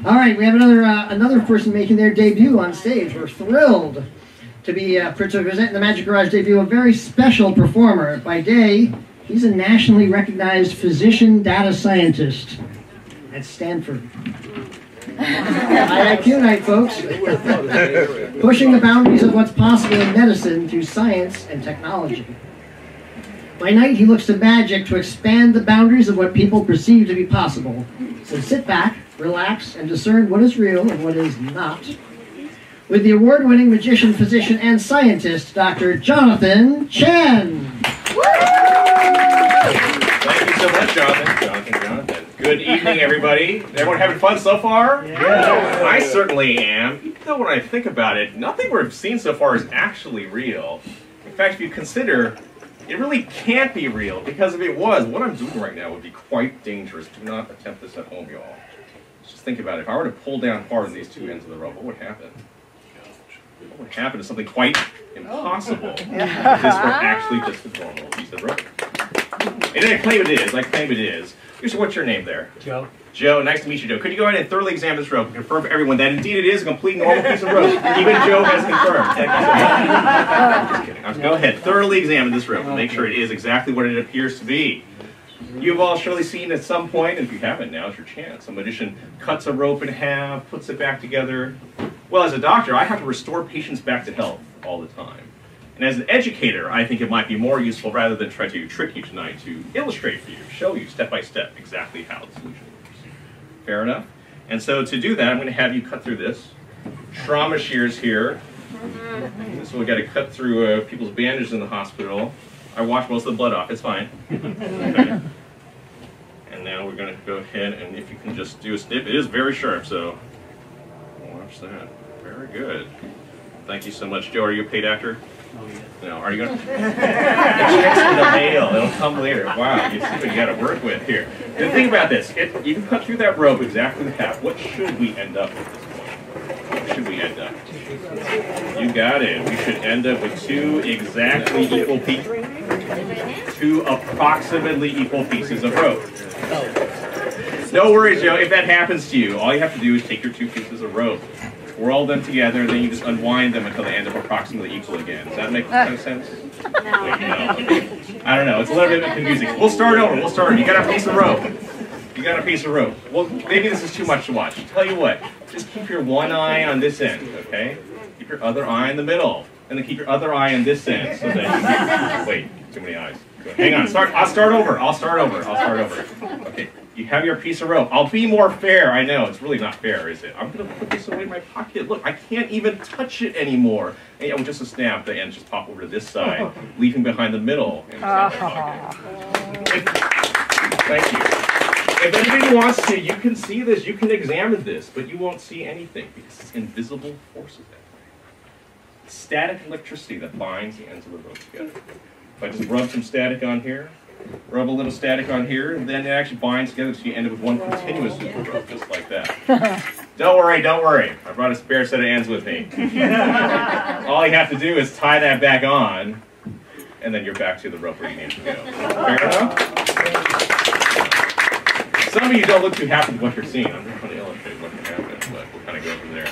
All right, we have another person making their debut on stage. We're thrilled to present the Magic Garage debut of a very special performer. By day, he's a nationally recognized physician data scientist at Stanford. IIQ night, folks. Pushing the boundaries of what's possible in medicine through science and technology. By night, he looks to magic to expand the boundaries of what people perceive to be possible. So sit back, relax, and discern what is real and what is not. With the award-winning magician, physician, and scientist, Dr. Jonathan Chen. Thank you so much, Jonathan. Good evening, everybody. Everyone having fun so far? Yeah. I certainly am. Even though when I think about it, nothing we've seen so far is actually real. In fact, if you consider, it really can't be real, because if it was, what I'm doing right now would be quite dangerous. Do not attempt this at home, y'all. Just think about it. If I were to pull down hard on these two ends of the rope, what would happen? What would happen to something quite impossible if this were actually just a normal piece of rope? And I claim it is. I claim it is. What's your name there? Joe. Joe, nice to meet you, Joe. Could you go ahead and thoroughly examine this rope and confirm for everyone that indeed it is a complete normal piece of rope? Even Joe has confirmed. Thank you so much. Just kidding. Go ahead, thoroughly examine this rope and make sure it is exactly what it appears to be. You've all surely seen at some point, and if you haven't, now's your chance. A magician cuts a rope in half, puts it back together. Well, as a doctor, I have to restore patients back to health all the time. And as an educator, I think it might be more useful, rather than try to trick you tonight, to illustrate for you, show you step by step exactly how the solution works. Fair enough? And so to do that, I'm going to have you cut through this. Trauma shears here. So we've got to cut through people's bandages in the hospital. I wash most of the blood off, it's fine. Okay. And now we're going to go ahead, and if you can just do a snip, it is very sharp, so watch that. Very good. Thank you so much. Joe, are you a paid actor? Oh, yeah. No, are you going to? The check's in the mail. It'll come later. Wow, you see what you got to work with here. The thing about this, you can cut through that rope exactly the half. What should we end up with at this point? What should we end up? You got it. We should end up with two exactly equal pieces. Two approximately equal pieces of rope. No worries, Joe. If that happens to you, all you have to do is take your two pieces of rope, roll them together, then you just unwind them until they end up approximately equal again. Does that make kind of sense? No. Wait, no. I don't know. It's a little bit confusing. We'll start over. We'll start over. You got a piece of rope. You got a piece of rope. Well, maybe this is too much to watch. Tell you what. Just keep your one eye on this end, okay? Keep your other eye in the middle. And then keep your other eye on this end. So that you can... Wait, too many eyes. Hang on. I'll start over. Okay. You have your piece of rope. I'll be more fair. I know. It's really not fair, is it? I'm going to put this away in my pocket. Look, I can't even touch it anymore. And with just a snap, the ends just pop over to this side, leaving behind the middle. Thank you. If anybody wants to, you can see this. You can examine this, but you won't see anything because it's invisible forces that way. Static electricity that binds the ends of the rope together. If I just rub some static on here, rub a little static on here, and then it actually binds together so you end up with one continuous super rope, just like that. Don't worry. I brought a spare set of ends with me. All you have to do is tie that back on, and then you're back to the rope where you need to go. Fair enough? Some of you don't look too happy with what you're seeing. I'm just trying to illustrate what can happen, but we'll kind of go from there.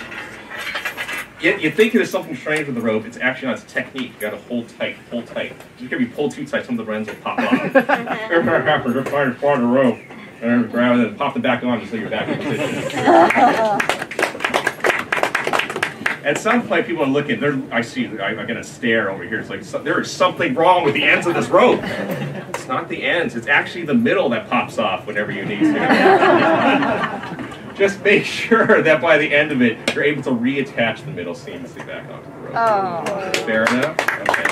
You think there's something strange with the rope. It's actually not. It's a technique. You got to hold tight, hold tight. Just if you pull too tight, some of the ends will pop off. If that happens, you're trying to part the rope and grab it and pop them back on until you're back in position. At some point, people are looking. I get a stare over here. It's like there is something wrong with the ends of this rope. It's not the ends. It's actually the middle that pops off whenever you need to. Just make sure that by the end of it, you're able to reattach the middle seamlessly back onto the rope. Oh. Fair enough? Okay.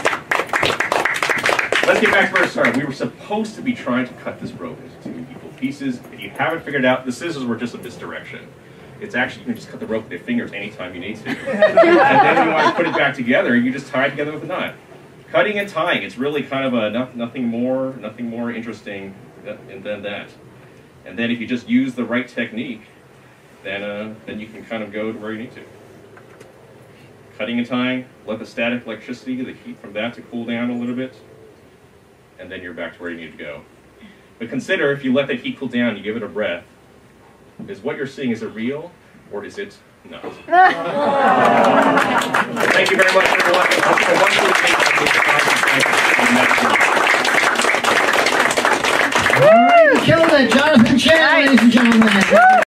Let's get back to where we started. We were supposed to be trying to cut this rope into two equal pieces. If you haven't figured it out, the scissors were just a misdirection. It's actually, you can just cut the rope with your fingers anytime you need to. And then if you want to put it back together, you just tie it together with a knot. Cutting and tying, it's really kind of nothing more interesting than that. And then if you just use the right technique, then you can kind of go to where you need to. Cutting and tying, let the static electricity, the heat from that to cool down a little bit, and then you're back to where you need to go. But consider, if you let that heat cool down, you give it a breath, is what you're seeing, is it real or is it not? Thank you very much, everyone. All right, you killed it, John.